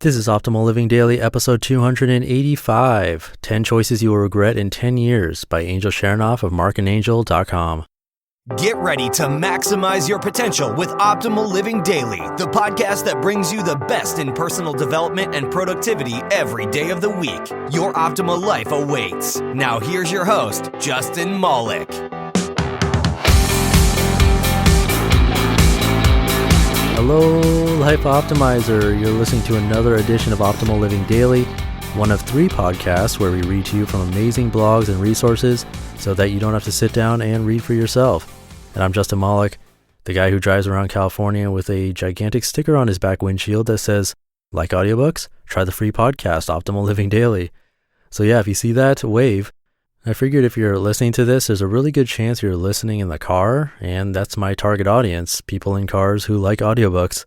This is Optimal Living Daily, episode 285, 10 Choices You Will Regret in 10 Years by Angel Chernoff of marcandangel.com. Get ready to maximize your potential with Optimal Living Daily, the podcast that brings you the best in personal development and productivity every day of the week. Your optimal life awaits. Now here's your host, Justin Malik. Hello, Life Optimizer. You're listening to another edition of Optimal Living Daily, one of 3 podcasts where we read to you from amazing blogs and resources so that you don't have to sit down and read for yourself. And I'm Justin Malik, the guy who drives around California with a gigantic sticker on his back windshield that says, like audiobooks? Try the free podcast, Optimal Living Daily. So yeah, if you see that, wave. I figured if you're listening to this, there's a really good chance you're listening in the car, and that's my target audience, people in cars who like audiobooks.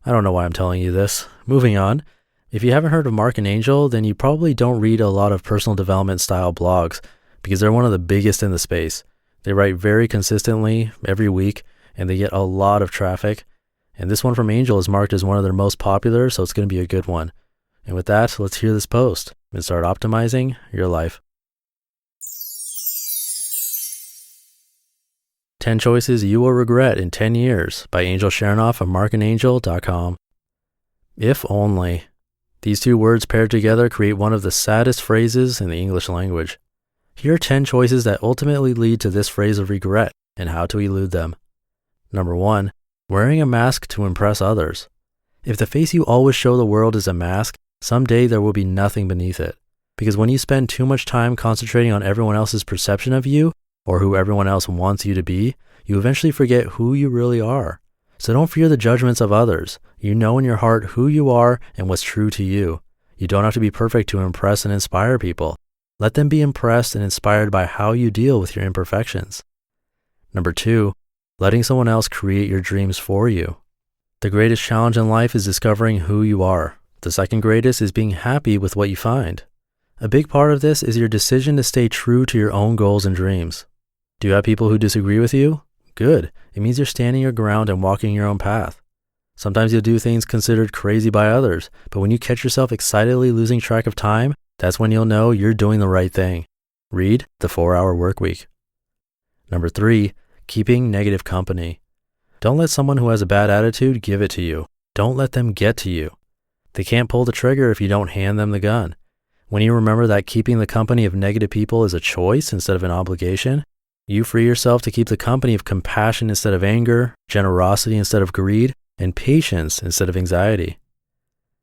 I don't know why I'm telling you this. Moving on. If you haven't heard of Marc and Angel, then you probably don't read a lot of personal development style blogs because they're one of the biggest in the space. They write very consistently every week, and they get a lot of traffic. And this one from Angel is marked as one of their most popular, so it's going to be a good one. And with that, let's hear this post and start optimizing your life. 10 Choices You Will Regret in 10 Years by Angel Chernoff of marcandangel.com. If only. These 2 words paired together create one of the saddest phrases in the English language. Here are 10 choices that ultimately lead to this phrase of regret and how to elude them. Number 1, wearing a mask to impress others. If the face you always show the world is a mask, someday there will be nothing beneath it. Because when you spend too much time concentrating on everyone else's perception of you, or who everyone else wants you to be, you eventually forget who you really are. So don't fear the judgments of others. You know in your heart who you are and what's true to you. You don't have to be perfect to impress and inspire people. Let them be impressed and inspired by how you deal with your imperfections. Number 2, letting someone else create your dreams for you. The greatest challenge in life is discovering who you are. The second greatest is being happy with what you find. A big part of this is your decision to stay true to your own goals and dreams. Do you have people who disagree with you? Good. It means you're standing your ground and walking your own path. Sometimes you'll do things considered crazy by others, but when you catch yourself excitedly losing track of time, that's when you'll know you're doing the right thing. Read The 4-Hour Workweek. Number 3, keeping negative company. Don't let someone who has a bad attitude give it to you. Don't let them get to you. They can't pull the trigger if you don't hand them the gun. When you remember that keeping the company of negative people is a choice instead of an obligation, you free yourself to keep the company of compassion instead of anger, generosity instead of greed, and patience instead of anxiety.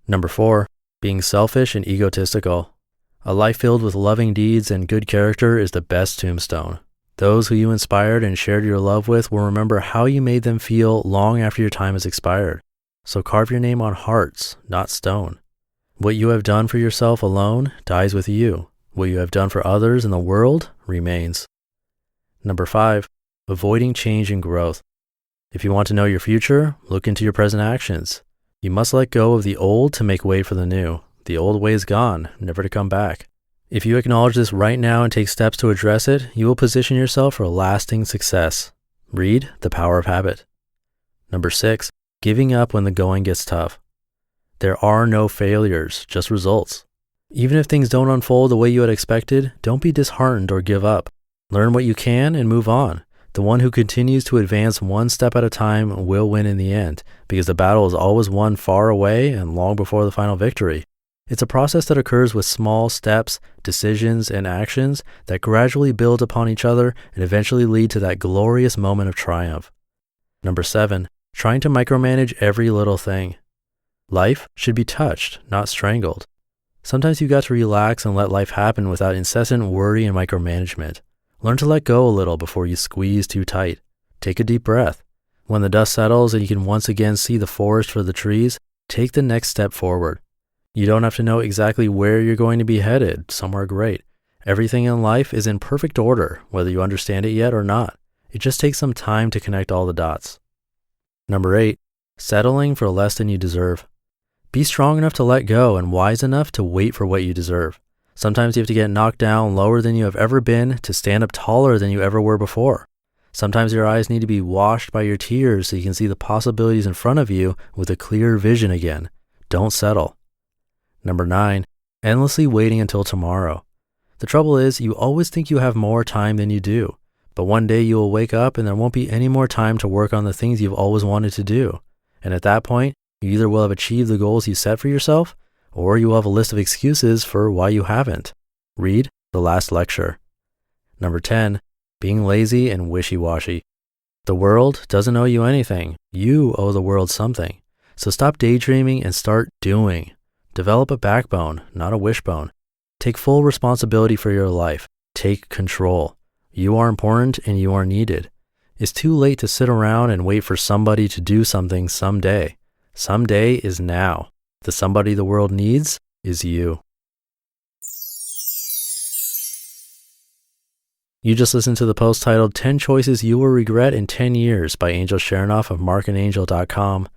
Number 4, being selfish and egotistical. A life filled with loving deeds and good character is the best tombstone. Those who you inspired and shared your love with will remember how you made them feel long after your time has expired. So carve your name on hearts, not stone. What you have done for yourself alone dies with you. What you have done for others in the world remains. Number 5, avoiding change and growth. If you want to know your future, look into your present actions. You must let go of the old to make way for the new. The old way is gone, never to come back. If you acknowledge this right now and take steps to address it, you will position yourself for lasting success. Read The Power of Habit. Number 6, giving up when the going gets tough. There are no failures, just results. Even if things don't unfold the way you had expected, don't be disheartened or give up. Learn what you can and move on. The one who continues to advance one step at a time will win in the end, because the battle is always won far away and long before the final victory. It's a process that occurs with small steps, decisions, and actions that gradually build upon each other and eventually lead to that glorious moment of triumph. Number 7, trying to micromanage every little thing. Life should be touched, not strangled. Sometimes you've got to relax and let life happen without incessant worry and micromanagement. Learn to let go a little before you squeeze too tight. Take a deep breath. When the dust settles and you can once again see the forest for the trees, take the next step forward. You don't have to know exactly where you're going to be headed, somewhere great. Everything in life is in perfect order, whether you understand it yet or not. It just takes some time to connect all the dots. Number 8, settling for less than you deserve. Be strong enough to let go and wise enough to wait for what you deserve. Sometimes you have to get knocked down lower than you have ever been to stand up taller than you ever were before. Sometimes your eyes need to be washed by your tears so you can see the possibilities in front of you with a clear vision again. Don't settle. Number 9, endlessly waiting until tomorrow. The trouble is, you always think you have more time than you do, but one day you will wake up and there won't be any more time to work on the things you've always wanted to do. And at that point, you either will have achieved the goals you set for yourself, or you will have a list of excuses for why you haven't. Read the last lecture. Number 10, being lazy and wishy-washy. The world doesn't owe you anything. You owe the world something. So stop daydreaming and start doing. Develop a backbone, not a wishbone. Take full responsibility for your life. Take control. You are important and you are needed. It's too late to sit around and wait for somebody to do something someday. Someday is now. The somebody the world needs is you. You just listened to the post titled 10 Choices You Will Regret in 10 Years by Angel Chernoff of marcandangel.com.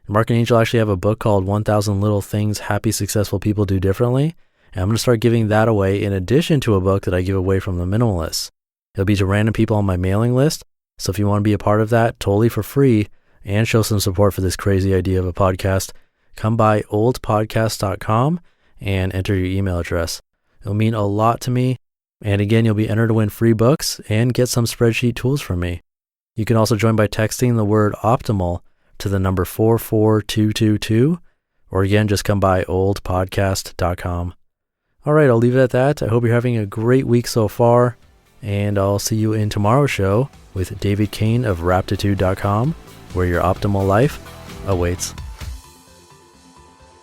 Marc and Angel actually have a book called 1000 Little Things Happy Successful People Do Differently. And I'm going to start giving that away in addition to a book that I give away from the Minimalists. It'll be to random people on my mailing list. So if you want to be a part of that totally for free and show some support for this crazy idea of a podcast, come by oldpodcast.com and enter your email address. It'll mean a lot to me. And again, you'll be entered to win free books and get some spreadsheet tools from me. You can also join by texting the word optimal to the number 44222, or again, just come by oldpodcast.com. All right, I'll leave it at that. I hope you're having a great week so far, and I'll see you in tomorrow's show with David Kane of Raptitude.com, where your optimal life awaits.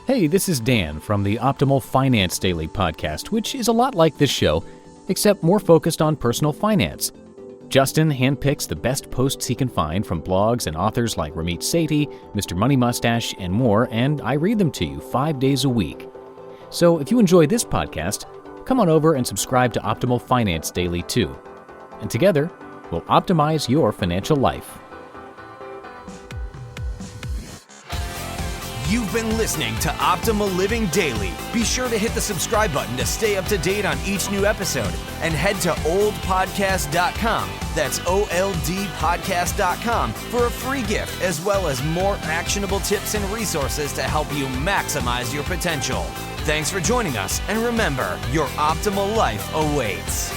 Hey, this is Dan from the Optimal Finance Daily podcast, which is a lot like this show, except more focused on personal finance. Justin handpicks the best posts he can find from blogs and authors like Ramit Sethi, Mr. Money Mustache, and more, and I read them to you 5 days a week. So if you enjoy this podcast, come on over and subscribe to Optimal Finance Daily too. And together, we'll optimize your financial life. You've been listening to Optimal Living Daily. Be sure to hit the subscribe button to stay up to date on each new episode, and head to oldpodcast.com. That's OLDpodcast.com for a free gift, as well as more actionable tips and resources to help you maximize your potential. Thanks for joining us, and remember, your optimal life awaits.